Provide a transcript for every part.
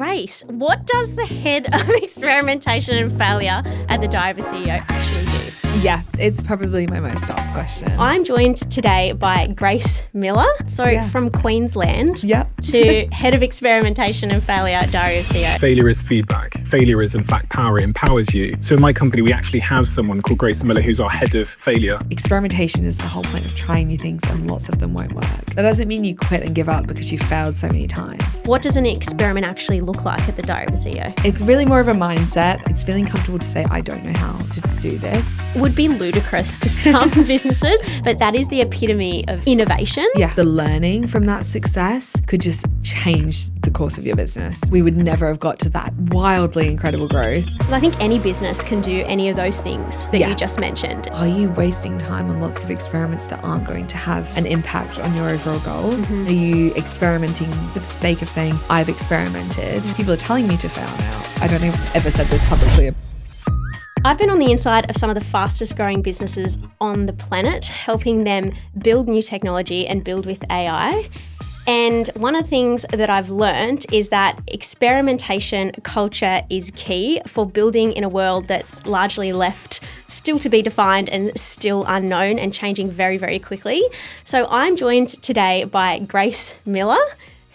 Grace, what does the head of experimentation and failure at the Diver CEO actually do? Yeah, it's probably my most asked question. I'm joined today by Grace Miller. From Queensland to head of experimentation and failure at Diver CEO. Failure is feedback. Failure is in fact power. It empowers you. So in my company, we actually have someone called Grace Miller who's our head of failure. Experimentation is the whole point of trying new things, and lots of them won't work. That doesn't mean you quit and give up because you failed so many times. What does an experiment actually look like at the Diver CEO? It's really more of a mindset. It's feeling comfortable to say, I don't know how to do this. Would be ludicrous to some businesses, but that is the epitome of innovation. Yeah, the learning from that success could just change the course of your business. We would never have got to that wildly incredible growth. I think any business can do any of those things that you just mentioned. Are you wasting time on lots of experiments that aren't going to have an impact on your overall goal? Mm-hmm. Are you experimenting for the sake of saying, I've experimented? People are telling me to fail now. I don't think I've ever said this publicly. I've been on the inside of some of the fastest growing businesses on the planet, helping them build new technology and build with AI. And one of the things that I've learned is that experimentation culture is key for building in a world that's largely left still to be defined and still unknown and changing very, very quickly. So I'm joined today by Grace Miller,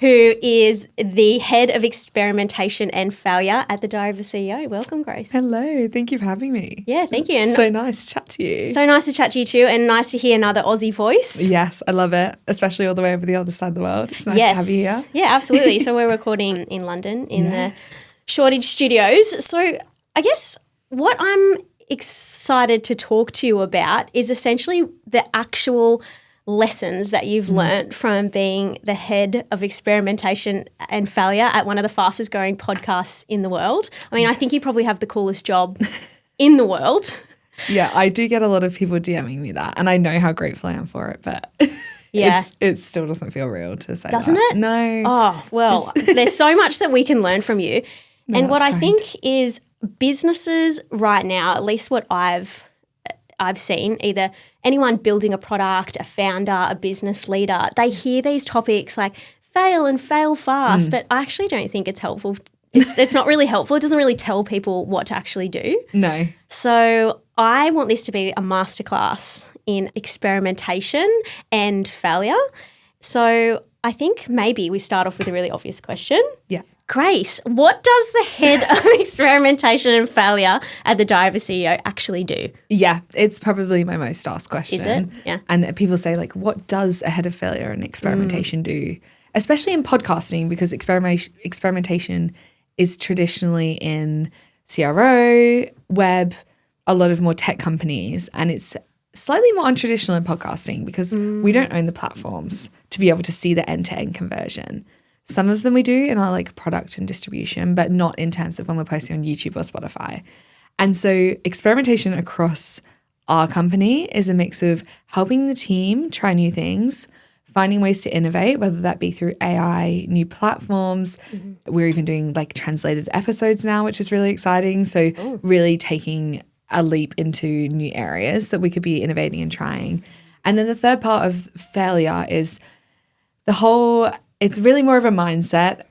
who is the head of experimentation and failure at the Diver CEO. Welcome, Grace. Hello, thank you for having me. Yeah, thank you. And so nice to chat to you. So nice to chat to you too, and nice to hear another Aussie voice. Yes, I love it, especially all the way over the other side of the world. It's nice to have you here. Yeah, absolutely. So we're recording in London in the Shoreditch studios. So I guess what I'm excited to talk to you about is essentially the actual lessons that you've learnt from being the head of experimentation and failure at one of the fastest growing podcasts in the world. I mean, I think you probably have the coolest job in the world. Yeah, I do get a lot of people DMing me that, and I know how grateful I am for it, but it still doesn't feel real to say Doesn't it? No. Oh, well, there's so much that we can learn from you. No, and what I kind. think is businesses right now, at least what I've seen, either anyone building a product, a founder, a business leader, they hear these topics like fail and fail fast, but I actually don't think it's helpful. It's not really helpful. It doesn't really tell people what to actually do. No. So I want this to be a masterclass in experimentation and failure. So I think maybe we start off with a really obvious question. Yeah. Grace, what does the head of experimentation and failure at the Diver CEO actually do? Yeah, it's probably my most asked question. Is it? Yeah. And people say, like, what does a head of failure and experimentation do? Especially in podcasting, because experimentation is traditionally in CRO, web, a lot of more tech companies, and it's slightly more untraditional in podcasting because we don't own the platforms to be able to see the end-to-end conversion. Some of them we do in our like product and distribution, but not in terms of when we're posting on YouTube or Spotify. And so experimentation across our company is a mix of helping the team try new things, finding ways to innovate, whether that be through AI, new platforms. We're even doing like translated episodes now, which is really exciting. So really taking a leap into new areas that we could be innovating and trying. And then the third part of failure is it's really more of a mindset.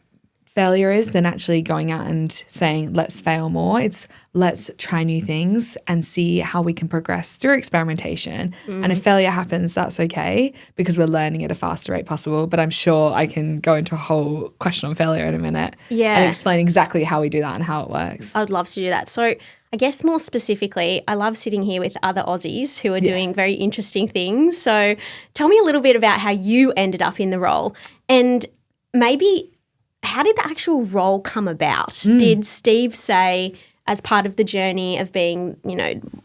Failure is than actually going out and saying, let's fail more. It's let's try new things and see how we can progress through experimentation. And if failure happens, that's okay because we're learning at a faster rate possible. But I'm sure I can go into a whole question on failure in a minute and explain exactly how we do that and how it works. I would love to do that. So I guess more specifically, I love sitting here with other Aussies who are doing very interesting things. So tell me a little bit about how you ended up in the role and maybe how did the actual role come about? Did Steve say, as part of the journey of being,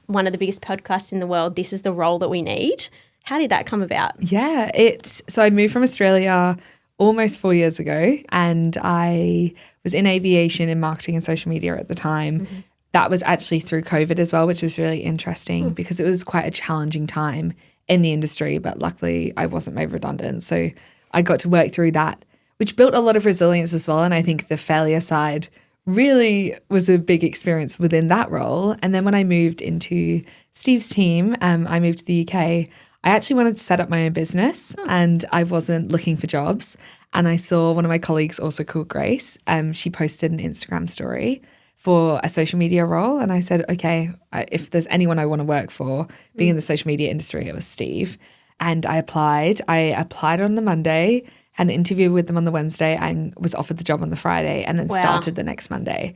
one of the biggest podcasts in the world, this is the role that we need? How did that come about? Yeah, so I moved from Australia almost 4 years ago, and I was in aviation and marketing and social media at the time. That was actually through COVID as well, which was really interesting because it was quite a challenging time in the industry, but luckily I wasn't made redundant. So I got to work through that, which built a lot of resilience as well. And I think the failure side really was a big experience within that role. And then when I moved into Steve's team, I moved to the UK, I actually wanted to set up my own business and I wasn't looking for jobs. And I saw one of my colleagues, also called Grace, she posted an Instagram story for a social media role. And I said, okay, if there's anyone I want to work for, being in the social media industry, it was Steve. And I applied. I applied on the Monday, had an interview with them on the Wednesday and was offered the job on the Friday and then started the next Monday.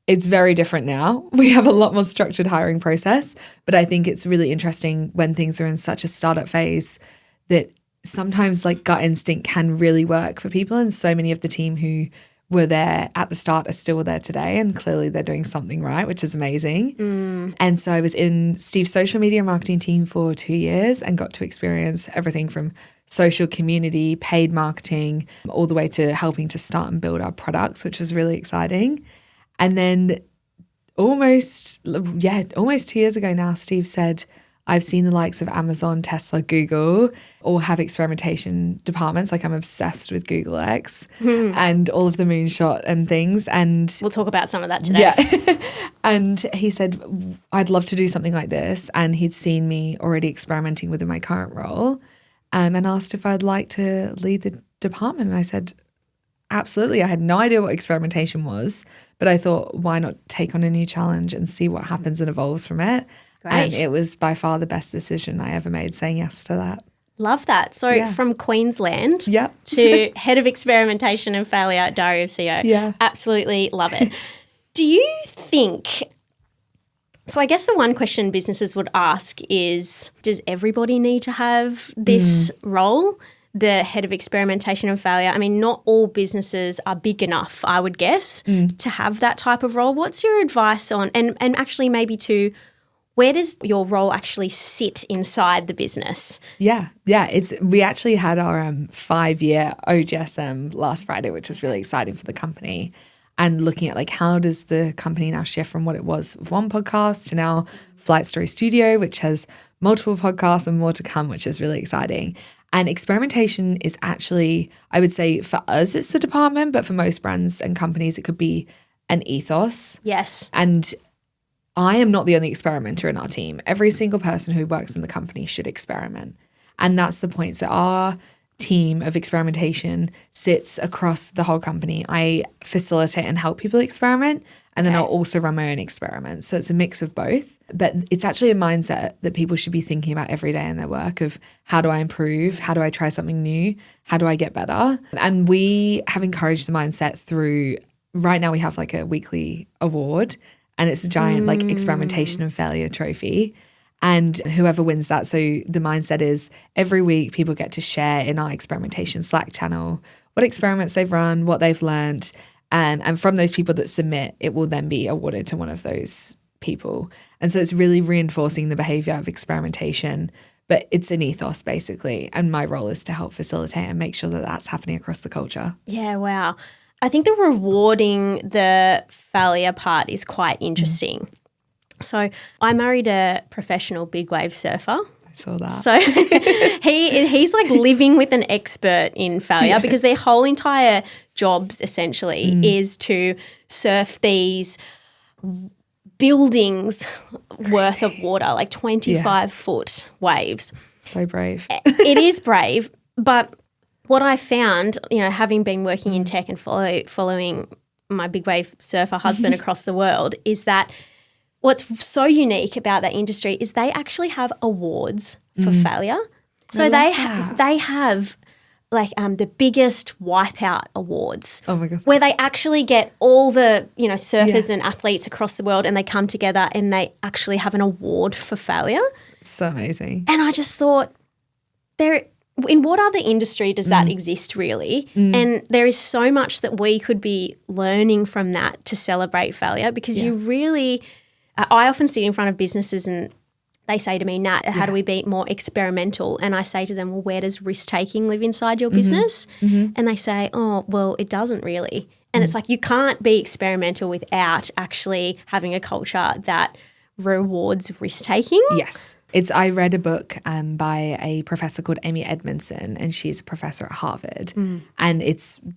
It's very different now. We have a lot more structured hiring process, but I think it's really interesting when things are in such a startup phase that sometimes like gut instinct can really work for people. And so many of the team who were there at the start are still there today, and clearly they're doing something right, which is amazing. And so I was in Steve's social media marketing team for 2 years and got to experience everything from social community, paid marketing, all the way to helping to start and build our products, which was really exciting. And then almost 2 years ago now, Steve said, I've seen the likes of Amazon, Tesla, Google all have experimentation departments. Like I'm obsessed with Google X and all of the moonshot and things. And we'll talk about some of that today. Yeah. And he said, I'd love to do something like this. And he'd seen me already experimenting within my current role and asked if I'd like to lead the department. And I said, absolutely. I had no idea what experimentation was, but I thought, why not take on a new challenge and see what happens and evolves from it? Great. And it was by far the best decision I ever made, saying yes to that. Love that. So from Queensland to head of experimentation and failure at Diary of CEO. Yeah. Absolutely love it. Do you think, so I guess the one question businesses would ask is, does everybody need to have this role? The head of experimentation and failure. I mean, not all businesses are big enough, I would guess, to have that type of role. What's your advice on, and actually maybe to, where does your role actually sit inside the business? Yeah. We actually had our 5-year OGSM last Friday, which was really exciting for the company. And looking at like, how does the company now shift from what it was with one podcast to now Flight Story Studio, which has multiple podcasts and more to come, which is really exciting. And experimentation is actually, I would say for us, it's the department, but for most brands and companies, it could be an ethos. Yes. And I am not the only experimenter in our team. Every single person who works in the company should experiment. And that's the point. So our team of experimentation sits across the whole company. I facilitate and help people experiment, and then I'll also run my own experiments. So it's a mix of both. But it's actually a mindset that people should be thinking about every day in their work of, how do I improve? How do I try something new? How do I get better? And we have encouraged the mindset through, right now we have like a weekly award, and it's a giant like experimentation and failure trophy. And whoever wins that, so the mindset is every week people get to share in our experimentation Slack channel what experiments they've run, what they've learned. And from those people that submit, it will then be awarded to one of those people. And so it's really reinforcing the behavior of experimentation, but it's an ethos basically. And my role is to help facilitate and make sure that that's happening across the culture. Yeah, wow. I think the rewarding the failure part is quite interesting. So I married a professional big wave surfer. I saw that. So he's like living with an expert in failure because their whole entire jobs essentially is to surf these buildings worth of water, like 25-foot waves. So brave. It is brave, but what I found, having been working in tech and following my big wave surfer husband across the world, is that what's so unique about that industry is they actually have awards for failure. So they have like the biggest wipeout awards. Oh my God. Where they actually get all the, surfers and athletes across the world, and they come together and they actually have an award for failure. So amazing. And I just thought, in what other industry does that exist really? And there is so much that we could be learning from that to celebrate failure, because you really, I often sit in front of businesses and they say to me, Nat, how do we be more experimental? And I say to them, well, where does risk-taking live inside your business? And they say, oh, well, it doesn't really. And it's like, you can't be experimental without actually having a culture that rewards risk-taking. Yes. I read a book by a professor called Amy Edmondson, and she's a professor at Harvard. And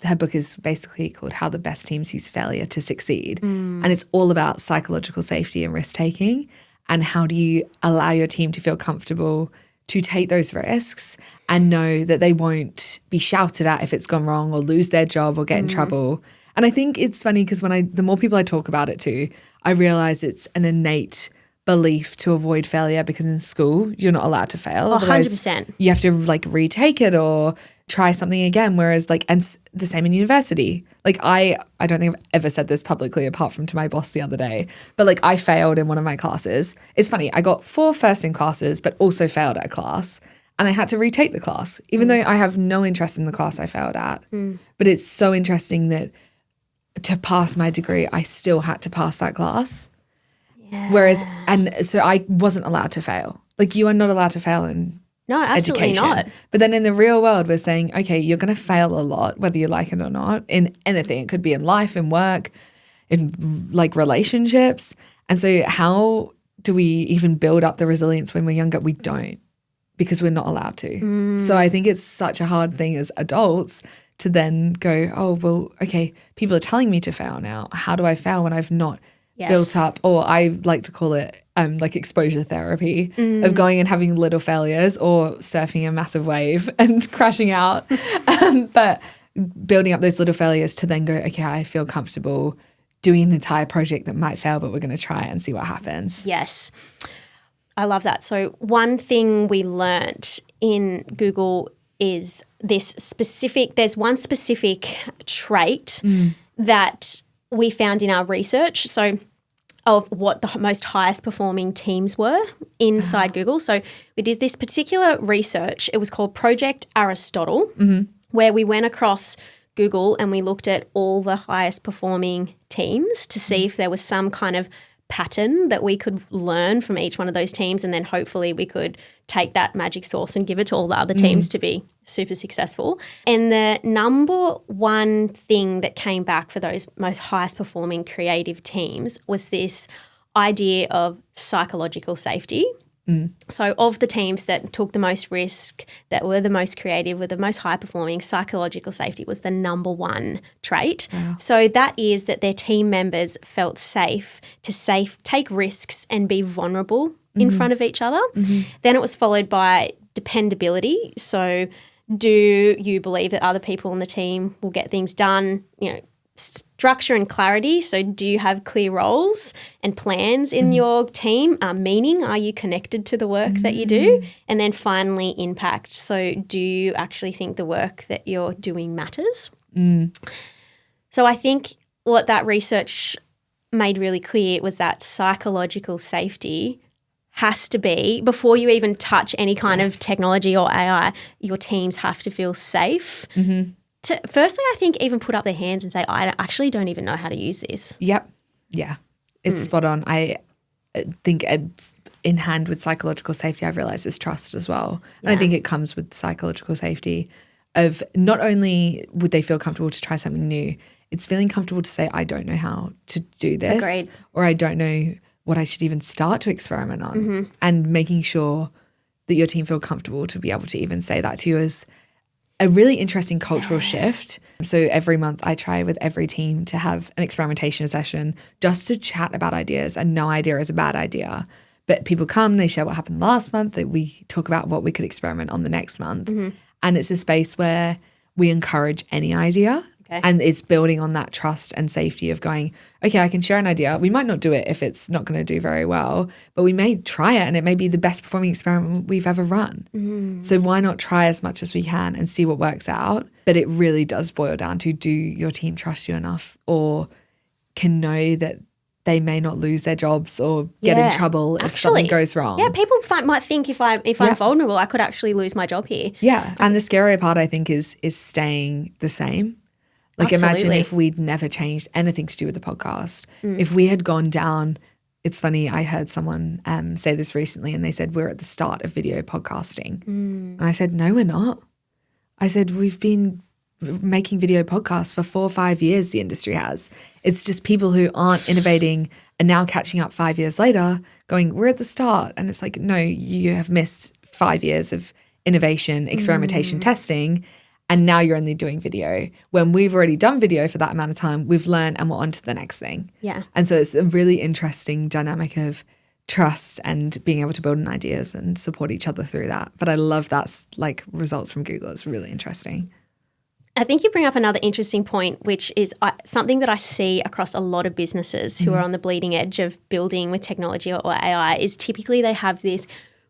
her book is basically called How the Best Teams Use Failure to Succeed. And it's all about psychological safety and risk-taking, and how do you allow your team to feel comfortable to take those risks and know that they won't be shouted at if it's gone wrong or lose their job or get in trouble. And I think it's funny because the more people I talk about it to, I realize it's an innate belief to avoid failure, because in school you're not allowed to fail. 100%. You have to like retake it or try something again. Whereas and the same in university. Like I don't think I've ever said this publicly apart from to my boss the other day, but like I failed in one of my classes. It's funny, I got 4 first in classes, but also failed at a class. And I had to retake the class, even though I have no interest in the class I failed at. But it's so interesting that to pass my degree, I still had to pass that class. Yeah. Whereas, and so I wasn't allowed to fail. Like you are not allowed to fail in No, absolutely education. not. But then in the real world, we're saying, okay, you're going to fail a lot, whether you like it or not, in anything. It could be in life, in work, in like relationships. And so how do we even build up the resilience when we're younger? We don't, because we're not allowed to. So I think it's such a hard thing as adults to then go, oh, well, okay, people are telling me to fail now. How do I fail when I've not built up, or I like to call it like exposure therapy of going and having little failures or surfing a massive wave and crashing out. But building up those little failures to then go, okay, I feel comfortable doing an entire project that might fail, but we're going to try and see what happens. Yes. I love that. So one thing we learnt in Google is there's one specific trait that we found in our research. So of what the most highest performing teams were inside Google. So we did this particular research. It was called Project Aristotle, where we went across Google and we looked at all the highest performing teams to see if there was some kind of pattern that we could learn from each one of those teams, and then hopefully we could take that magic sauce and give it to all the other teams to be super successful. And the number one thing that came back for those most highest performing creative teams was this idea of psychological safety. So of the teams that took the most risk, that were the most creative, were the most high performing, psychological safety was the number one trait. Wow. So that is that their team members felt safe to take risks and be vulnerable in front of each other. Then it was followed by dependability. So do you believe that other people on the team will get things done? You know, structure and clarity. So do you have clear roles and plans in your team? Meaning, are you connected to the work that you do? And then finally, impact. So do you actually think the work that you're doing matters? So I think what that research made really clear was that psychological safety has to be, before you even touch any kind of technology or AI, your teams have to feel safe. Firstly, I think even put up their hands and say, I actually don't even know how to use this. Yep. Yeah. It's spot on. I think in hand with psychological safety, I've realized is trust as well. And I think it comes with psychological safety of not only would they feel comfortable to try something new, it's feeling comfortable to say, I don't know how to do this. Agreed. Or I don't know what I should even start to experiment on. And making sure that your team feel comfortable to be able to even say that to you is a really interesting cultural shift. So every month I try with every team to have an experimentation session just to chat about ideas, and no idea is a bad idea. But people come, they share what happened last month, that we talk about what we could experiment on the next month. And it's a space where we encourage any idea. And it's building on that trust and safety of going, okay, I can share an idea. We might not do it if it's not going to do very well, but we may try it and it may be the best performing experiment we've ever run. So why not try as much as we can and see what works out? But it really does boil down to, do your team trust you enough, or can know that they may not lose their jobs or get in trouble if something goes wrong. Yeah, people might think if I'm vulnerable, I could actually lose my job here. Yeah, and the scarier part, I think, is staying the same. Like imagine if we'd never changed anything to do with the podcast. If we had gone down, it's funny, I heard someone say this recently, and they said, we're at the start of video podcasting. And I said, no, we're not. I said, we've been making video podcasts for 4 or 5 years, the industry has. It's just people who aren't innovating and now catching up 5 years later going, we're at the start. And it's like, no, you have missed 5 years of innovation, experimentation, testing, and now you're only doing video. When we've already done video for that amount of time, we've learned and we're on to the next thing. Yeah. And so it's a really interesting dynamic of trust and being able to build on ideas and support each other through that. But I love that's like results from Google. It's really interesting. I think you bring up another interesting point, which is something that I see across a lot of businesses who are on the bleeding edge of building with technology or AI is typically they have this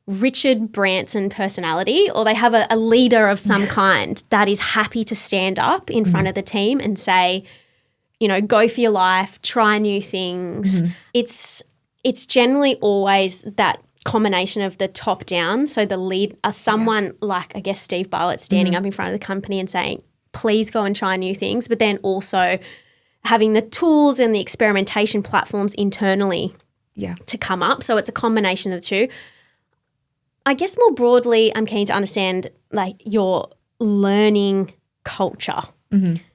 Richard Branson personality, or they have a leader of some kind that is happy to stand up in front of the team and say, you know, go for your life, try new things. It's generally always that combination of the top down. So the lead, someone like, I guess, Steve Bartlett standing up in front of the company and saying, please go and try new things, but then also having the tools and the experimentation platforms internally to come up. So it's a combination of the two. I guess more broadly, I'm keen to understand like your learning culture.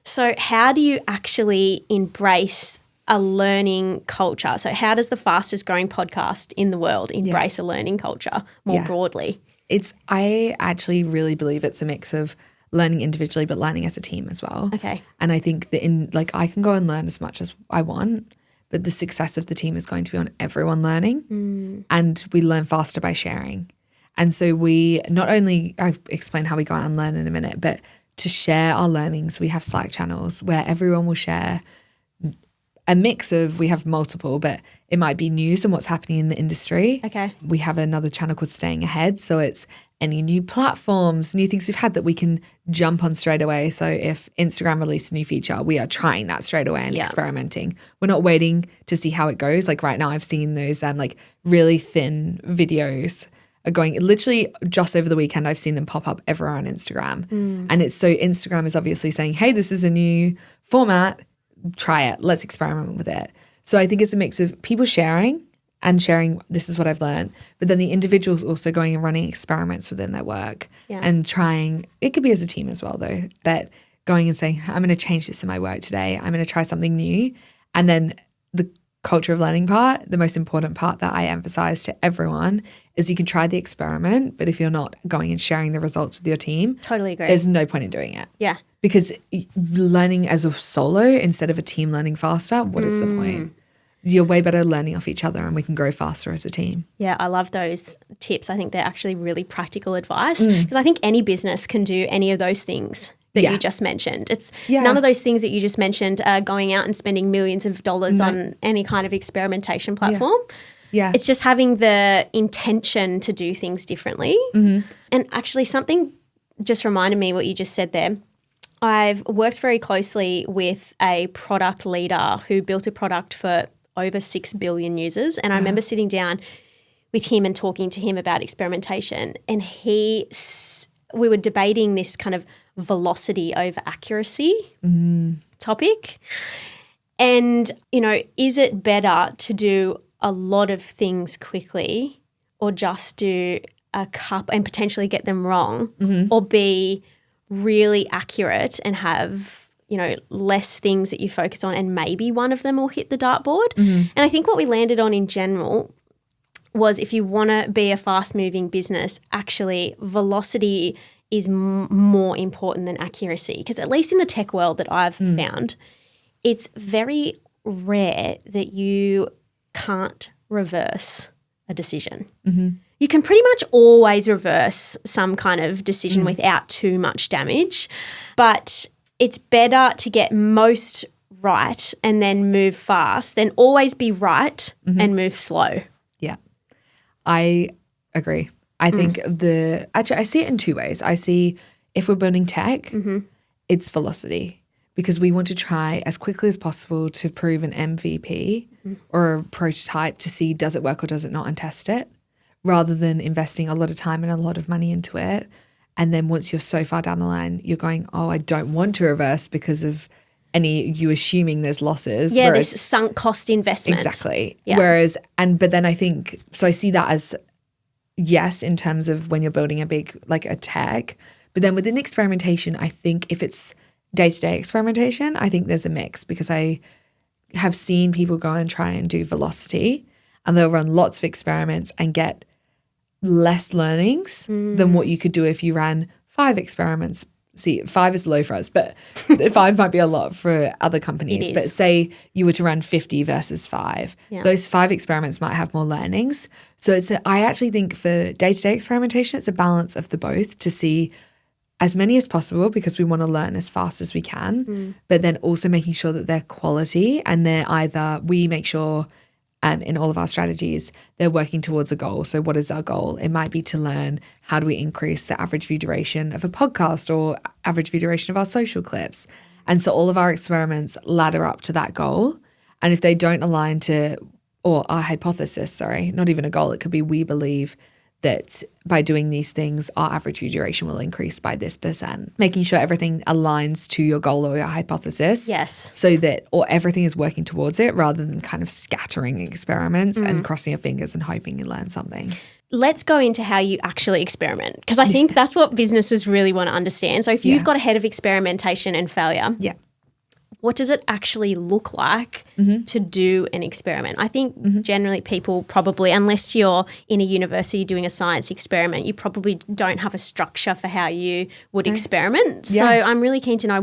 So how do you actually embrace a learning culture? So how does the fastest growing podcast in the world embrace a learning culture more broadly? I actually really believe it's a mix of learning individually but learning as a team as well. Okay. And I think that I can go and learn as much as I want, but the success of the team is going to be on everyone learning and we learn faster by sharing. And so we not only, I've explained how we go out and learn in a minute, but to share our learnings, we have Slack channels where everyone will share a mix of, we have multiple, but it might be news and what's happening in the industry. Okay. We have another channel called Staying Ahead. So it's any new platforms, new things we've had that we can jump on straight away. So if Instagram released a new feature, we are trying that straight away and experimenting. We're not waiting to see how it goes. Like right now I've seen those like really thin videos are going literally just over the weekend. I've seen them pop up everywhere on Instagram. And it's so Instagram is obviously saying, hey, this is a new format. Try it. Let's experiment with it. So I think it's a mix of people sharing and sharing, this is what I've learned, but then the individuals also going and running experiments within their work and trying, it could be as a team as well though, but going and saying, I'm going to change this in my work today. I'm going to try something new. And then the culture of learning part, the most important part that I emphasize to everyone is you can try the experiment, but if you're not going and sharing the results with your team, Totally agree. there's no point in doing it. Yeah. Because learning as a solo instead of a team learning faster, what is the point? You're way better learning off each other and we can grow faster as a team. Yeah, I love those tips. I think they're actually really practical advice because I think any business can do any of those things that you just mentioned. It's none of those things that you just mentioned are going out and spending millions of dollars on any kind of experimentation platform. Yeah. It's just having the intention to do things differently. And actually something just reminded me what you just said there. I've worked very closely with a product leader who built a product for over 6 billion users. And I remember sitting down with him and talking to him about experimentation. And we were debating this kind of velocity over accuracy topic. And, you know, is it better to do a lot of things quickly or just do a couple and potentially get them wrong or be really accurate and have, you know, less things that you focus on and maybe one of them will hit the dartboard. And I think what we landed on in general was if you want to be a fast-moving business, actually velocity is more important than accuracy because at least in the tech world that I've found, it's very rare that you can't reverse a decision. You can pretty much always reverse some kind of decision without too much damage, but it's better to get most right and then move fast than always be right and move slow. Yeah, I agree. I think actually I see it in two ways. I see if we're building tech, it's velocity because we want to try as quickly as possible to prove an MVP or a prototype to see does it work or does it not and test it, rather than investing a lot of time and a lot of money into it. And then once you're so far down the line, you're going, oh, I don't want to reverse because of you assuming there's losses. Yeah, this sunk cost investment. Exactly. Yeah. But then I think, so I see that as yes, in terms of when you're building a big, like a tech, but then within experimentation, I think if it's day-to-day experimentation, I think there's a mix because I have seen people go and try and do velocity and they'll run lots of experiments and get less learnings than what you could do if you ran 5 experiments see, 5 is low for us, but 5 might be a lot for other companies. But say you were to run 50 versus 5, those 5 experiments might have more learnings. So I actually think for day-to-day experimentation, it's a balance of the both to see as many as possible because we want to learn as fast as we can, but then also making sure that they're quality and they're either we make sure in all of our strategies, they're working towards a goal. So what is our goal? It might be to learn how do we increase the average view duration of a podcast or average view duration of our social clips. And so all of our experiments ladder up to that goal. And if they don't align to, or our hypothesis, sorry, not even a goal, it could be we believe that by doing these things, our average view duration will increase by this %. Making sure everything aligns to your goal or your hypothesis. Yes. So that or everything is working towards it rather than kind of scattering experiments and crossing your fingers and hoping you learn something. Let's go into how you actually experiment because I think that's what businesses really want to understand. So if you've got a head of experimentation and failure, what does it actually look like to do an experiment? I think generally people probably, unless you're in a university doing a science experiment, you probably don't have a structure for how you would experiment. So I'm really keen to know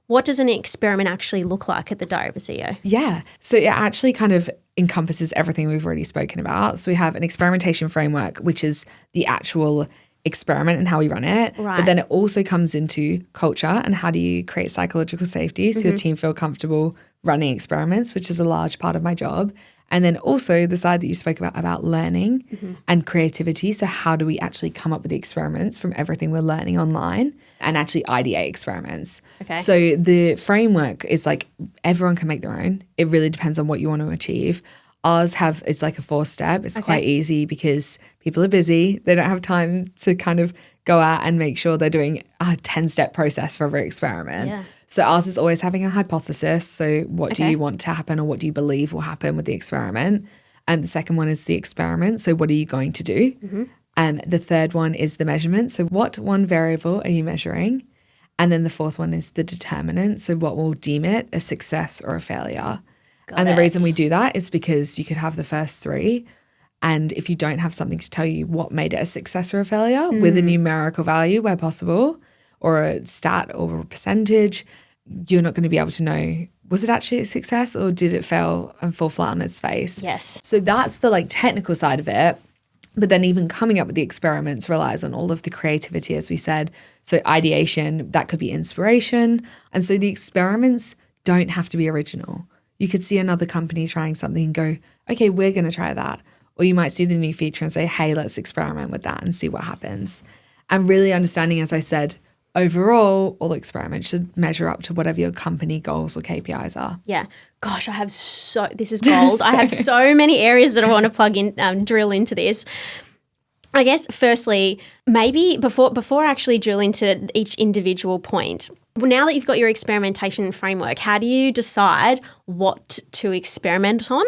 what does an experiment actually look like at the Diary of a CEO? Yeah. So it actually kind of encompasses everything we've already spoken about. So we have an experimentation framework, which is the actual experiment and how we run it. Right. But then it also comes into culture and how do you create psychological safety so your team feel comfortable running experiments, which is a large part of my job. And then also the side that you spoke about learning and creativity. So how do we actually come up with the experiments from everything we're learning online and actually ideate experiments? Okay. So the framework is like everyone can make their own. It really depends on what you want to achieve. Ours is like a 4-step. It's quite easy because people are busy. They don't have time to kind of go out and make sure they're doing a 10-step process for every experiment. Yeah. So ours is always having a hypothesis. So what do you want to happen or what do you believe will happen with the experiment? And the second one is the experiment. So what are you going to do? The third one is the measurement. So what one variable are you measuring? And then the fourth one is the determinant. So what will deem it a success or a failure? The reason we do that is because you could have the first 3 and if you don't have something to tell you what made it a success or a failure with a numerical value where possible or a stat or a percentage, you're not going to be able to know was it actually a success or did it fail and fall flat on its face? Yes. So that's the like technical side of it. But then even coming up with the experiments relies on all of the creativity, as we said. So ideation, that could be inspiration. And so the experiments don't have to be original. You could see another company trying something and go, okay, we're going to try that. Or you might see the new feature and say, hey, let's experiment with that and see what happens. And really understanding, as I said, overall, all experiments should measure up to whatever your company goals or KPIs are. Yeah. Gosh, this is gold. I have so many areas that I want to plug in, drill into this. I guess firstly, maybe before I actually drill into each individual point, now that you've got your experimentation framework, how do you decide what to experiment on?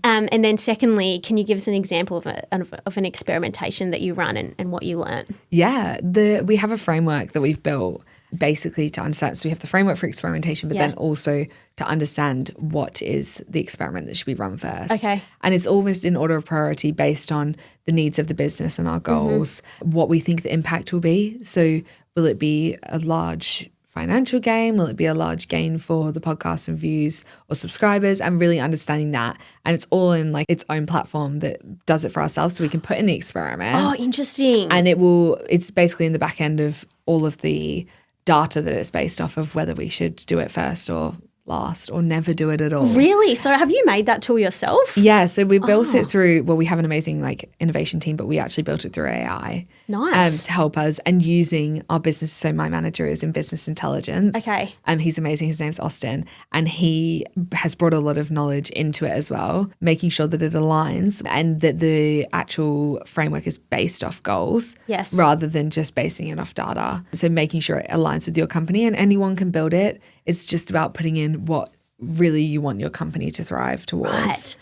And then secondly, can you give us an example of an experimentation that you run and what you learn? Yeah, we have a framework that we've built basically to understand. So we have the framework for experimentation, but then also to understand what is the experiment that should be run first. Okay. And it's almost in order of priority based on the needs of the business and our goals, what we think the impact will be. So will it be a large financial gain? Will it be a large gain for the podcast and views or subscribers? And really understanding that. And it's all in like its own platform that does it for ourselves so we can put in the experiment. Oh, interesting. And it's basically in the back end of all of the data that it's based off of whether we should do it first or last or never do it at all. Really? So have you made that tool yourself? Yeah. So we built it through, we have an amazing like innovation team, but we actually built it through AI. Nice. To help us and using our business. So my manager is in business intelligence. Okay. He's amazing. His name's Austin. And he has brought a lot of knowledge into it as well, making sure that it aligns and that the actual framework is based off goals. Yes. Rather than just basing it off data. So making sure it aligns with your company and anyone can build it. It's just about putting in what really you want your company to thrive towards. Right.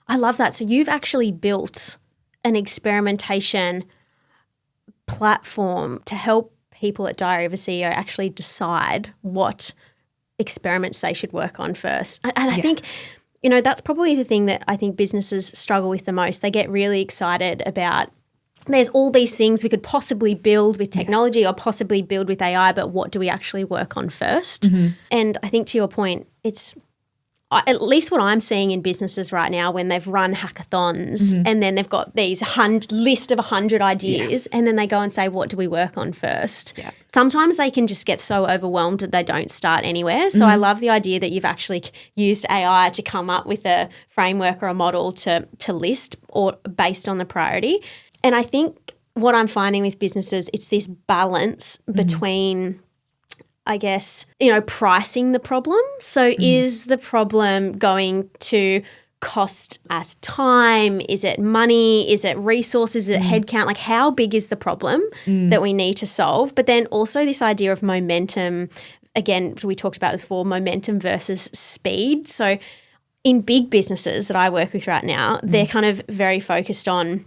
I love that. So you've actually built an experimentation platform to help people at Diary of a CEO actually decide what experiments they should work on first. And I think, that's probably the thing that I think businesses struggle with the most. They get really excited about there's all these things we could possibly build with technology or possibly build with AI, but what do we actually work on first? And I think to your point, it's at least what I'm seeing in businesses right now when they've run hackathons and then they've got these list of 100 ideas and then they go and say, what do we work on first? Yeah. Sometimes they can just get so overwhelmed that they don't start anywhere. So I love the idea that you've actually used AI to come up with a framework or a model to list or based on the priority. And I think what I'm finding with businesses, it's this balance between, I guess, pricing the problem. So is the problem going to cost us time? Is it money? Is it resources? Is it headcount? Like how big is the problem that we need to solve? But then also this idea of momentum. Again, we talked about this before, momentum versus speed. So in big businesses that I work with right now, they're kind of very focused on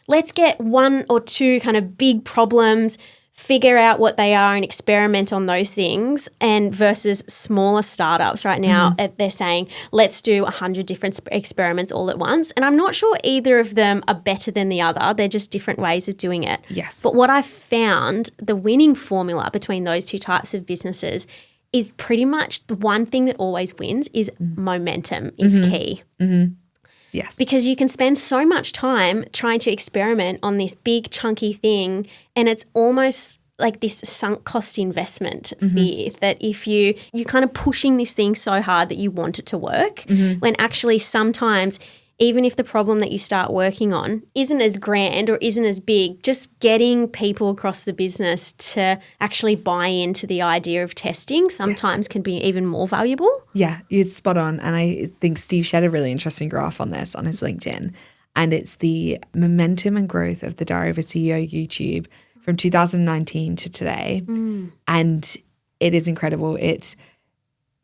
let's get one or two kind of big problems, figure out what they are and experiment on those things, and versus smaller startups right now, they're saying, let's do 100 different experiments all at once. And I'm not sure either of them are better than the other. They're just different ways of doing it. Yes. But what I've found, the winning formula between those two types of businesses is pretty much the one thing that always wins is momentum is key. Yes. Because you can spend so much time trying to experiment on this big chunky thing, and it's almost like this sunk cost investment fear that if you're kind of pushing this thing so hard that you want it to work, when actually sometimes even if the problem that you start working on isn't as grand or isn't as big, just getting people across the business to actually buy into the idea of testing sometimes can be even more valuable. Yeah, it's spot on. And I think Steve shared a really interesting graph on this on his LinkedIn. And it's the momentum and growth of the Diary of a CEO YouTube from 2019 to today. And it is incredible. It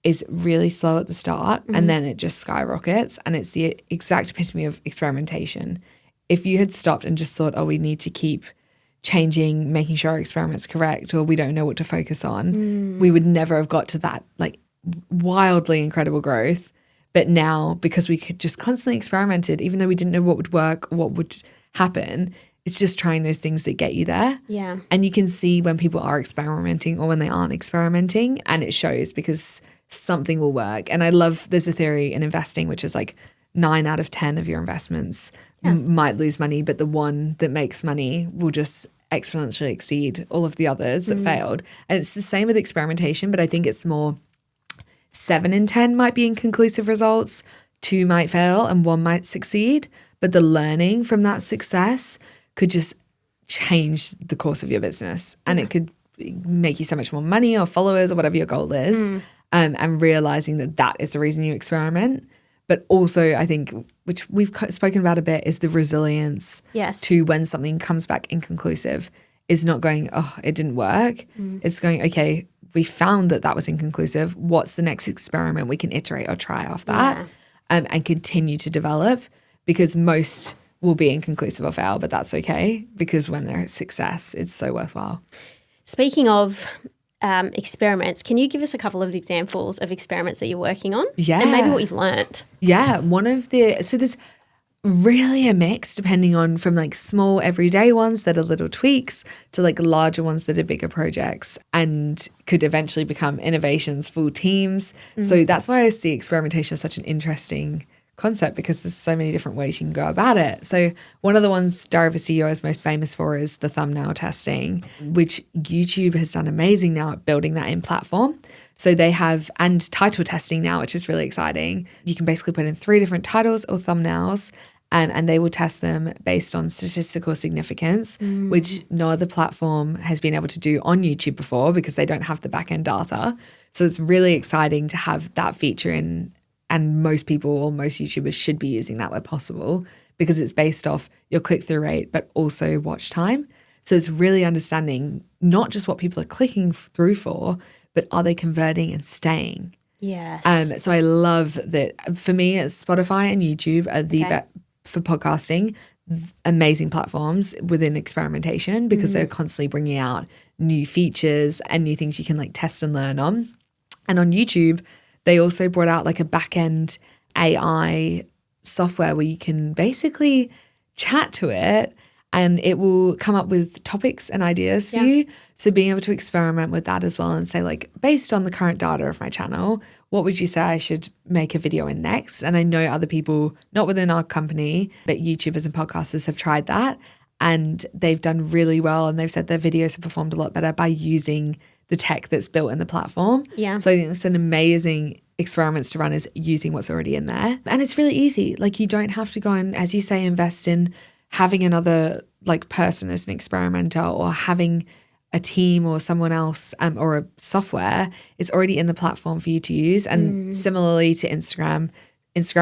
is really slow at the start and then it just skyrockets, and it's the exact epitome of experimentation. If you had stopped and just thought, oh, we need to keep changing, making sure our experiment's correct, or we don't know what to focus on, we would never have got to that like wildly incredible growth. But now, because we could just constantly experimented, even though we didn't know what would work, what would happen, it's just trying those things that get you there. Yeah. And you can see when people are experimenting or when they aren't experimenting, and it shows because something will work. And I love, there's a theory in investing, which is like 9 out of 10 of your investments might lose money, but the one that makes money will just exponentially exceed all of the others that failed. And it's the same with experimentation, but I think it's more 7 in 10 might be inconclusive results, 2 might fail and 1 might succeed. But the learning from that success could just change the course of your business, and it could make you so much more money or followers or whatever your goal is. And realizing that that is the reason you experiment. But also I think, which we've spoken about a bit, is the resilience to when something comes back inconclusive is not going, oh, it didn't work. It's going, okay, we found that was inconclusive. What's the next experiment we can iterate or try off that and continue to develop, because most will be inconclusive or fail, but that's okay, because when they're a success, it's so worthwhile. Speaking of experiments, can you give us a couple of examples of experiments that you're working on? Yeah. And maybe what you've learnt? Yeah. So there's really a mix depending on from like small everyday ones that are little tweaks to like larger ones that are bigger projects and could eventually become innovations, full teams. So that's why I see experimentation as such an interesting concept, because there's so many different ways you can go about it. So one of the ones Diary of a CEO is most famous for is the thumbnail testing, which YouTube has done amazing now at building that in platform. So they have, and title testing now, which is really exciting. You can basically put in 3 different titles or thumbnails, and they will test them based on statistical significance, which no other platform has been able to do on YouTube before, because they don't have the back-end data. So it's really exciting to have that feature in. And most people or most YouTubers should be using that where possible, because it's based off your click-through rate, but also watch time. So it's really understanding not just what people are clicking through for, but are they converting and staying? Yes. So I love that. For me, it's Spotify and YouTube are the for podcasting, amazing platforms within experimentation, because they're constantly bringing out new features and new things you can like test and learn on. And on YouTube, they also brought out like a back-end AI software where you can basically chat to it and it will come up with topics and ideas for you. So being able to experiment with that as well and say, like, based on the current data of my channel, what would you say I should make a video in next? And I know other people, not within our company, but YouTubers and podcasters have tried that, and they've done really well, and they've said their videos have performed a lot better by using the tech that's built in the platform. Yeah. So I think it's an amazing experiments to run, is using what's already in there. And it's really easy. Like, you don't have to go and, as you say, invest in having another like person as an experimenter, or having a team or someone else or a software. It's already in the platform for you to use. And similarly to Instagram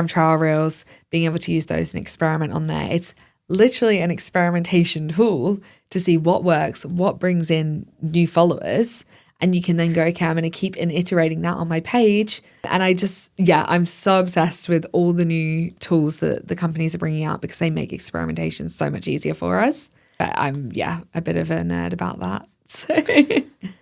trial reels, being able to use those and experiment on there. It's literally an experimentation tool to see what works, what brings in new followers. And you can then go, okay, I'm going to keep iterating that on my page. And I'm so obsessed with all the new tools that the companies are bringing out, because they make experimentation so much easier for us. But I'm, a bit of a nerd about that. So.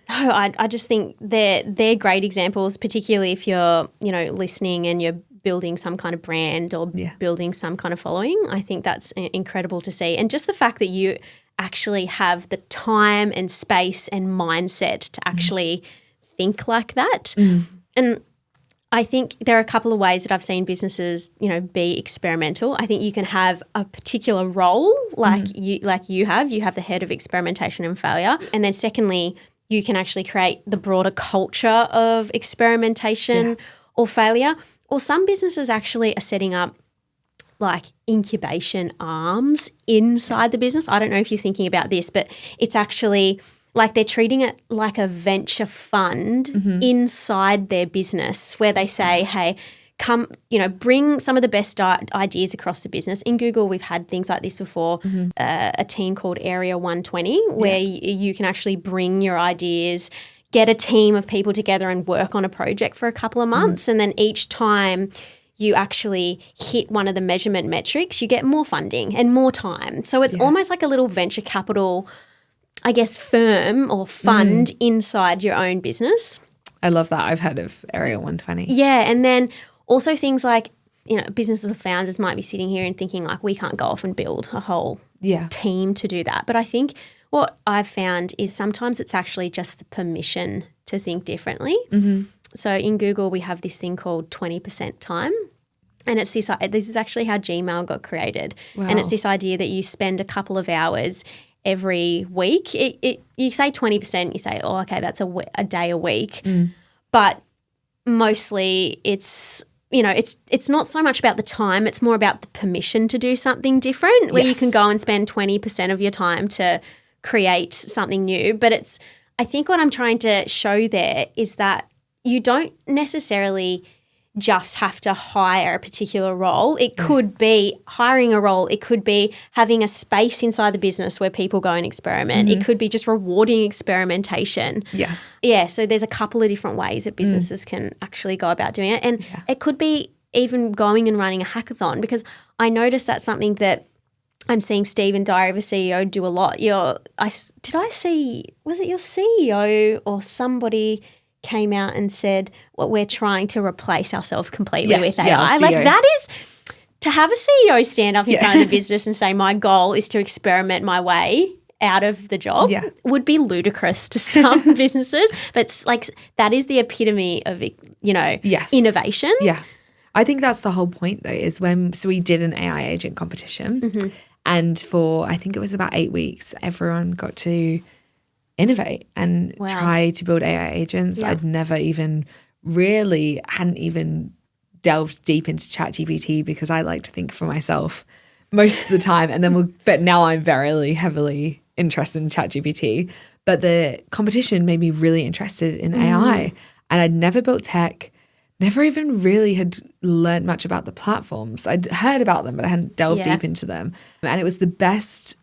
No, I just think they're great examples, particularly if you're, listening and you're building some kind of brand or building some kind of following. I think that's incredible to see. And just the fact that you actually have the time and space and mindset to actually think like that. And I think there are a couple of ways that I've seen businesses, be experimental. I think you can have a particular role like you have the head of experimentation and failure. And then secondly, you can actually create the broader culture of experimentation or failure. Or some businesses actually are setting up like incubation arms inside the business. I don't know if you're thinking about this, but it's actually like they're treating it like a venture fund inside their business, where they say, hey, come, bring some of the best ideas across the business. In Google, we've had things like this before, a team called Area 120, where you can actually bring your ideas, get a team of people together and work on a project for a couple of months. And then each time you actually hit one of the measurement metrics, you get more funding and more time. So it's almost like a little venture capital, I guess, firm or fund inside your own business. I love that. I've heard of Area 120. Yeah. And then also things like, businesses or founders might be sitting here and thinking like, we can't go off and build a whole team to do that. But I think what I've found is sometimes it's actually just the permission to think differently. So in Google, we have this thing called 20% time. And it's this is actually how Gmail got created. Wow. And it's this idea that you spend a couple of hours every week. You say 20%, you say, oh, okay, that's a day a week. But mostly it's not so much about the time. It's more about the permission to do something different, where you can go and spend 20% of your time to create something new. But I think what I'm trying to show there is that you don't necessarily just have to hire a particular role. It could be hiring a role. It could be having a space inside the business where people go and experiment. It could be just rewarding experimentation. Yes. Yeah, so there's a couple of different ways that businesses can actually go about doing it. And it could be even going and running a hackathon, because I noticed that's something that I'm seeing Stephen Diary of a CEO do a lot. Was it your CEO or somebody came out and said, well, we're trying to replace ourselves completely with AI. Like, that is, to have a CEO stand up in front of the business and say, my goal is to experiment my way out of the job would be ludicrous to some businesses. But it's like, that is the epitome of, innovation. Yeah. I think that's the whole point though, is we did an AI agent competition and for, I think it was about 8 weeks, everyone got to innovate and try to build AI agents. I'd never hadn't even delved deep into ChatGPT, because I like to think for myself most of the time. And but now I'm very heavily interested in ChatGPT. But the competition made me really interested in AI. And I'd never built tech, never even really had learned much about the platforms. I'd heard about them, but I hadn't delved deep into them. And it was the best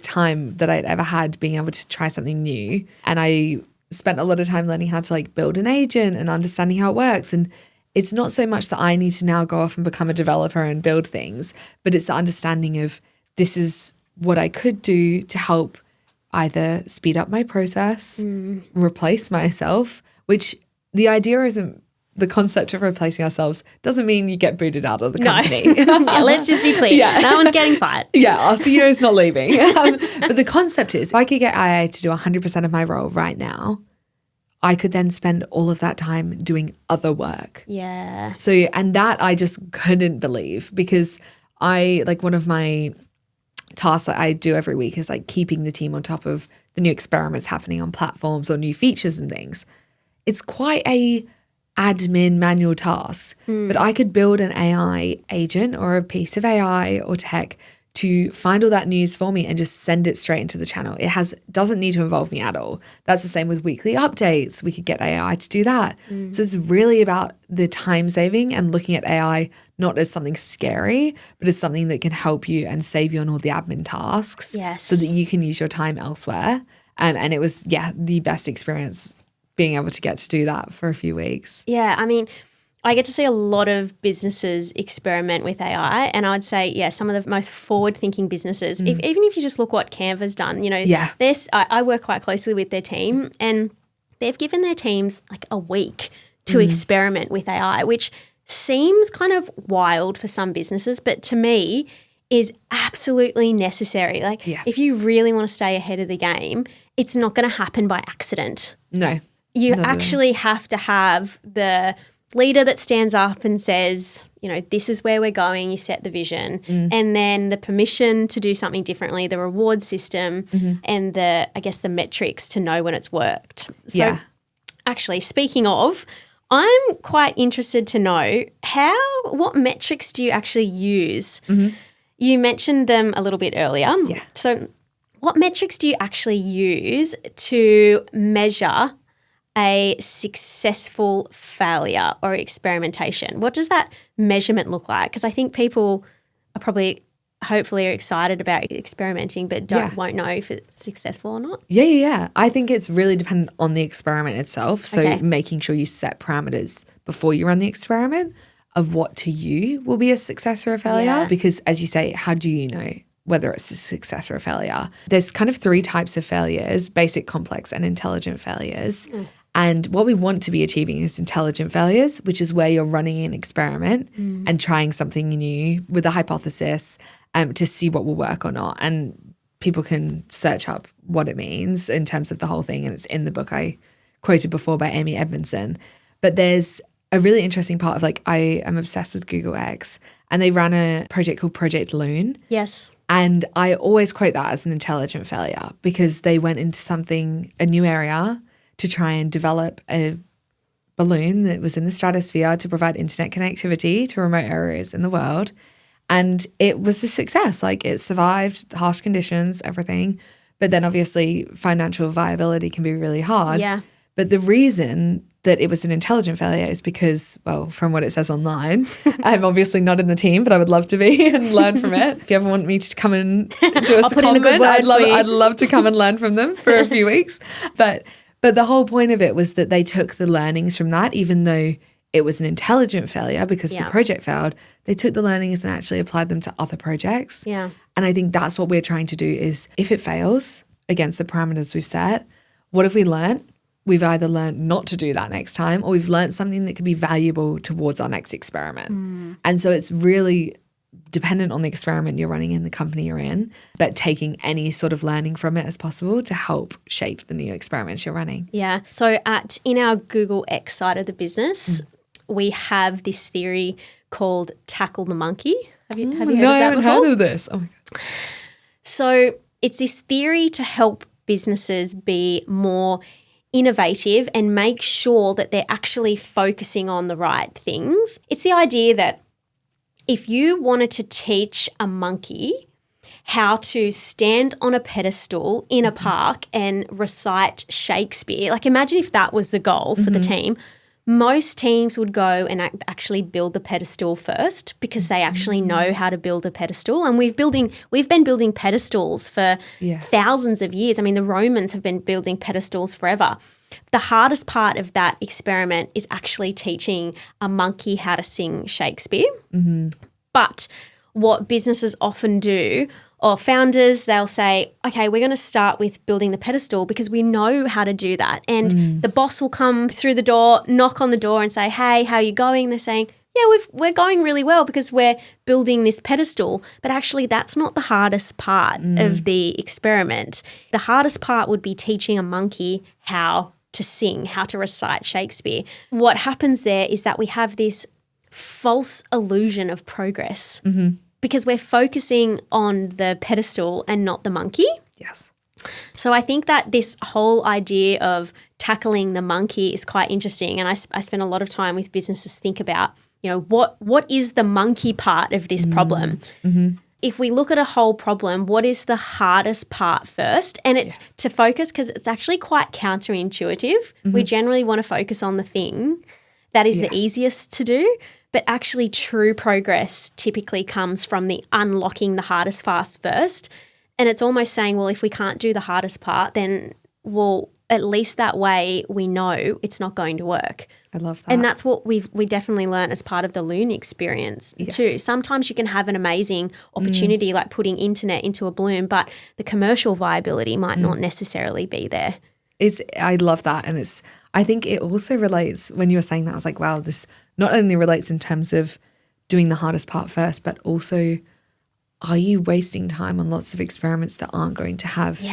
time that I'd ever had, being able to try something new. And I spent a lot of time learning how to build an agent and understanding how it works. And it's not so much that I need to now go off and become a developer and build things, but it's the understanding of, this is what I could do to help either speed up my process, replace myself, which the idea isn't the concept of replacing ourselves doesn't mean you get booted out of the company. Yeah, let's just be clear. Yeah. No one's getting fired. Yeah, our CEO is not leaving. But the concept is if I could get AI to do 100% of my role right now, I could then spend all of that time doing other work. Yeah. So, and that I just couldn't believe because one of my tasks that I do every week is like keeping the team on top of the new experiments happening on platforms or new features and things. It's quite a admin manual task, but I could build an AI agent or a piece of AI or tech to find all that news for me and just send it straight into the channel. It doesn't need to involve me at all. That's the same with weekly updates. We could get AI to do that. So it's really about the time saving and looking at AI not as something scary, but as something that can help you and save you on all the admin tasks so that you can use your time elsewhere. And it was, the best experience being able to get to do that for a few weeks. Yeah, I mean, I get to see a lot of businesses experiment with AI, and I would say, some of the most forward-thinking businesses, even if you just look what Canva's done, I work quite closely with their team, and they've given their teams like a week to experiment with AI, which seems kind of wild for some businesses, but to me is absolutely necessary. Like, if you really want to stay ahead of the game, it's not going to happen by accident. No. You actually have to have the leader that stands up and says, this is where we're going, you set the vision, and then the permission to do something differently, the reward system, and the metrics to know when it's worked. So actually, speaking of, I'm quite interested to know what metrics do you actually use? You mentioned them a little bit earlier. Yeah. So what metrics do you actually use to measure a successful failure or experimentation? What does that measurement look like? Because I think people are hopefully are excited about experimenting but won't know if it's successful or not. Yeah. I think it's really dependent on the experiment itself. So making sure you set parameters before you run the experiment of what to you will be a success or a failure. Yeah. Because as you say, how do you know whether it's a success or a failure? There's kind of 3 types of failures: basic, complex, and intelligent failures. And what we want to be achieving is intelligent failures, which is where you're running an experiment and trying something new with a hypothesis to see what will work or not. And people can search up what it means in terms of the whole thing. And it's in the book I quoted before by Amy Edmondson. But there's a really interesting part of I am obsessed with Google X, and they ran a project called Project Loon. Yes. And I always quote that as an intelligent failure because they went into a new area to try and develop a balloon that was in the stratosphere to provide internet connectivity to remote areas in the world. And it was a success. It survived harsh conditions, everything. But then obviously financial viability can be really hard. Yeah. But the reason that it was an intelligent failure is because, well, from what it says online, I'm obviously not in the team, but I would love to be and learn from it. If you ever want me to come and do a secondment, I'd love to come and learn from them for a few weeks. But the whole point of it was that they took the learnings from that, even though it was an intelligent failure because the project failed, they took the learnings and actually applied them to other projects. Yeah. And I think that's what we're trying to do is if it fails against the parameters we've set, what have we learned? We've either learned not to do that next time or we've learned something that could be valuable towards our next experiment. And so it's really dependent on the experiment you're running in, the company you're in, but taking any sort of learning from it as possible to help shape the new experiments you're running. Yeah. So in our Google X side of the business, we have this theory called tackle the monkey. Have you heard of that before? No, I haven't heard of this. Oh my God. So it's this theory to help businesses be more innovative and make sure that they're actually focusing on the right things. It's the idea that if you wanted to teach a monkey how to stand on a pedestal in a park and recite Shakespeare, imagine if that was the goal for the team, most teams would go and actually build the pedestal first because they actually know how to build a pedestal. And we've been building pedestals for thousands of years. I mean, the Romans have been building pedestals forever. The hardest part of that experiment is actually teaching a monkey how to sing Shakespeare. But what businesses often do or founders, they'll say, okay, we're going to start with building the pedestal because we know how to do that. And the boss will come through the door, knock on the door and say, hey, how are you going? They're saying, yeah, we're going really well because we're building this pedestal. But actually, that's not the hardest part of the experiment. The hardest part would be teaching a monkey how to sing, how to recite Shakespeare. What happens there is that we have this false illusion of progress because we're focusing on the pedestal and not the monkey. Yes. So I think that this whole idea of tackling the monkey is quite interesting. And I spend a lot of time with businesses think about, what is the monkey part of this problem? If we look at a whole problem, what is the hardest part first? And it's to focus, because it's actually quite counterintuitive. We generally want to focus on the thing that is the easiest to do. But actually true progress typically comes from the unlocking the hardest fast first. And it's almost saying, well, if we can't do the hardest part, then, well, at least that way we know it's not going to work. I love that. And that's what we definitely learned as part of the Loon experience too. Sometimes you can have an amazing opportunity like putting internet into a balloon, but the commercial viability might not necessarily be there. I love that. And I think it also relates, when you were saying that, I was like, wow, this not only relates in terms of doing the hardest part first, but also, are you wasting time on lots of experiments that aren't going to have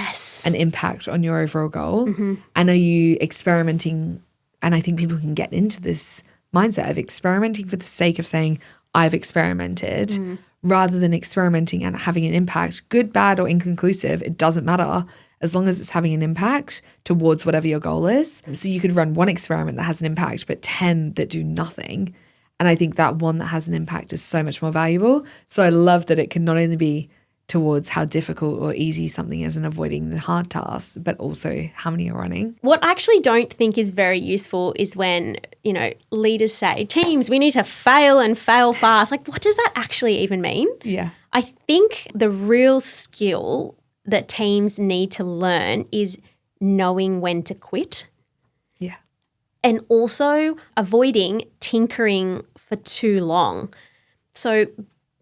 an impact on your overall goal? And are you experimenting? And I think people can get into this mindset of experimenting for the sake of saying, I've experimented, rather than experimenting and having an impact, good, bad, or inconclusive. It doesn't matter as long as it's having an impact towards whatever your goal is. So you could run one experiment that has an impact, but 10 that do nothing. And I think that one that has an impact is so much more valuable. So I love that it can not only be towards how difficult or easy something is and avoiding the hard tasks, but also how many are running. What I actually don't think is very useful is when, leaders say, teams, we need to fail and fail fast. Like, what does that actually even mean? Yeah. I think the real skill that teams need to learn is knowing when to quit. Yeah. And also avoiding tinkering for too long. So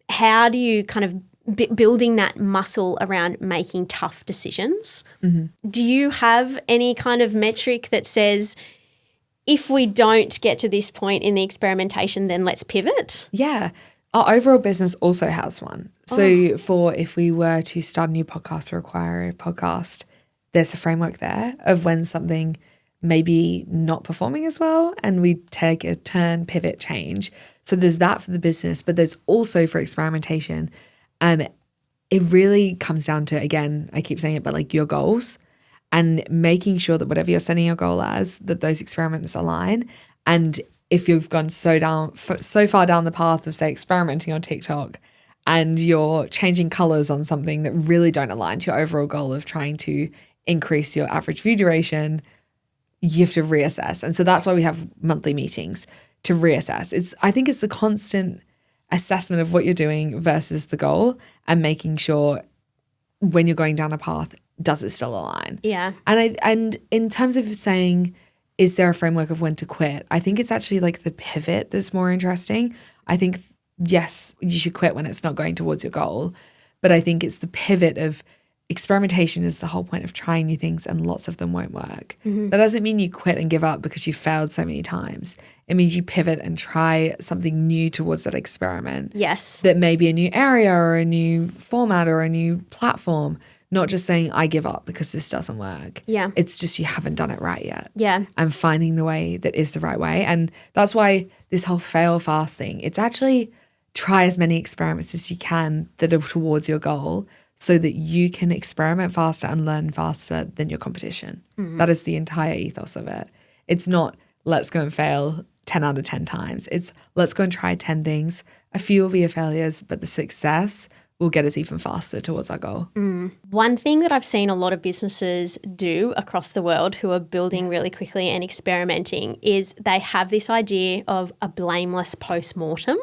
how do you kind of building that muscle around making tough decisions? Do you have any kind of metric that says, if we don't get to this point in the experimentation, then let's pivot? Yeah. Our overall business also has one. So if we were to start a new podcast or acquire a podcast, there's a framework there of when something maybe not performing as well and we take a turn, pivot, change. So there's that for the business, but there's also for experimentation. It really comes down to, again, I keep saying it, but like your goals and making sure that whatever you're setting your goal as, that those experiments align. And if you've gone so far down the path of, say, experimenting on TikTok and you're changing colors on something that really don't align to your overall goal of trying to increase your average view duration, you have to reassess. And so that's why we have monthly meetings to reassess. I think it's the constant assessment of what you're doing versus the goal and making sure when you're going down a path, does it still align? Yeah. And in terms of saying, is there a framework of when to quit? I think it's actually like the pivot that's more interesting. I think, yes, you should quit when it's not going towards your goal. But I think it's the pivot of experimentation is the whole point of trying new things and lots of them won't work. That doesn't mean you quit and give up because you failed so many times. It means you pivot and try something new towards that experiment. Yes. That may be a new area or a new format or a new platform. Not just saying, I give up because this doesn't work. Yeah. It's just you haven't done it right yet. Yeah. And finding the way that is the right way. And that's why this whole fail fast thing, it's actually try as many experiments as you can that are towards your goal so that you can experiment faster and learn faster than your competition. That is the entire ethos of it. It's not let's go and fail 10 out of 10 times. It's let's go and try 10 things. A few will be failures, but the success will get us even faster towards our goal. One thing that I've seen a lot of businesses do across the world who are building really quickly and experimenting is they have this idea of a blameless post-mortem.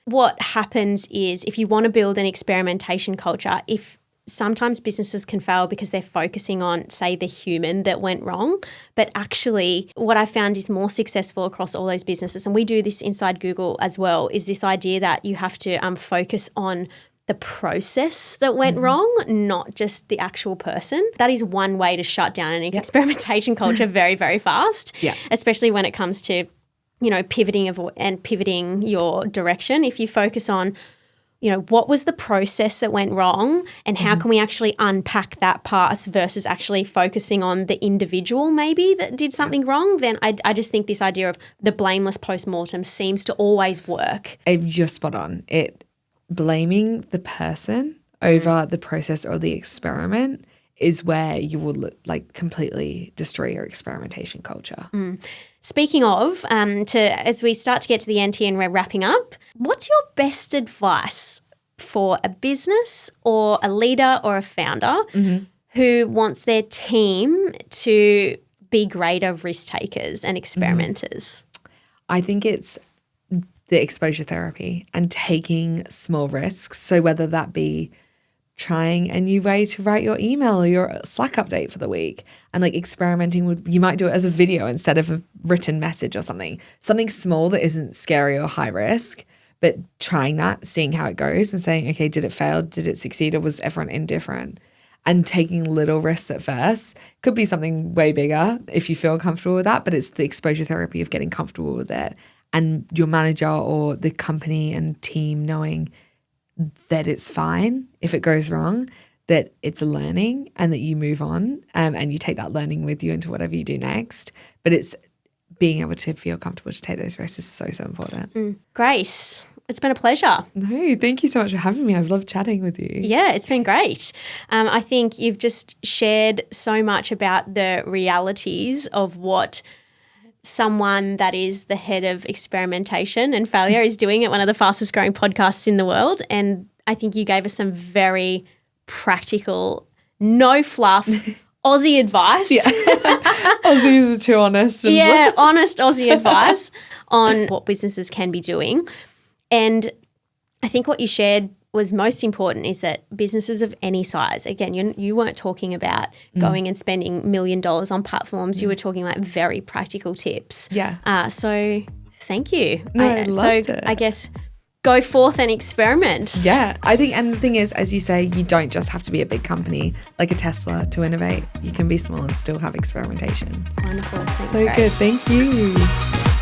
What happens is if you want to build an experimentation culture, if sometimes businesses can fail because they're focusing on, say, the human that went wrong. But actually, what I found is more successful across all those businesses, and we do this inside Google as well, is this idea that you have to focus on the process that went wrong, not just the actual person. That is one way to shut down an experimentation culture very, very fast, especially when it comes to, pivoting your direction. If you focus on, what was the process that went wrong and how can we actually unpack that past versus actually focusing on the individual maybe that did something wrong, then I just think this idea of the blameless postmortem seems to always work. You're spot on. Blaming the person over the process or the experiment is where you will completely destroy your experimentation culture. Speaking of, as we start to get to the end here and we're wrapping up, what's your best advice for a business or a leader or a founder who wants their team to be greater risk takers and experimenters? I think it's the exposure therapy and taking small risks. So whether that be trying a new way to write your email or your Slack update for the week and experimenting with, you might do it as a video instead of a written message or something small that isn't scary or high risk, but trying that, seeing how it goes and saying, okay, did it fail? Did it succeed? Or was everyone indifferent? And taking little risks at first could be something way bigger if you feel comfortable with that, but it's the exposure therapy of getting comfortable with it and your manager or the company and team knowing that it's fine if it goes wrong, that it's a learning and that you move on and you take that learning with you into whatever you do next. But it's being able to feel comfortable to take those risks is so, so important. Grace, it's been a pleasure. No, thank you so much for having me. I've loved chatting with you. Yeah, it's been great. I think you've just shared so much about the realities of what someone that is the head of experimentation and failure is doing at one of the fastest growing podcasts in the world. And I think you gave us some very practical, no fluff, Aussie advice. Yeah. Aussies are too honest. Honest Aussie advice on what businesses can be doing. And I think what you shared was most important is that businesses of any size, again, you weren't talking about going and spending $1 million on platforms. You were talking very practical tips. Yeah. So thank you. No, I loved it. I guess go forth and experiment. Yeah. I think, and the thing is, as you say, you don't just have to be a big company like a Tesla to innovate. You can be small and still have experimentation. Wonderful. Thanks, so Grace. good. Thank you.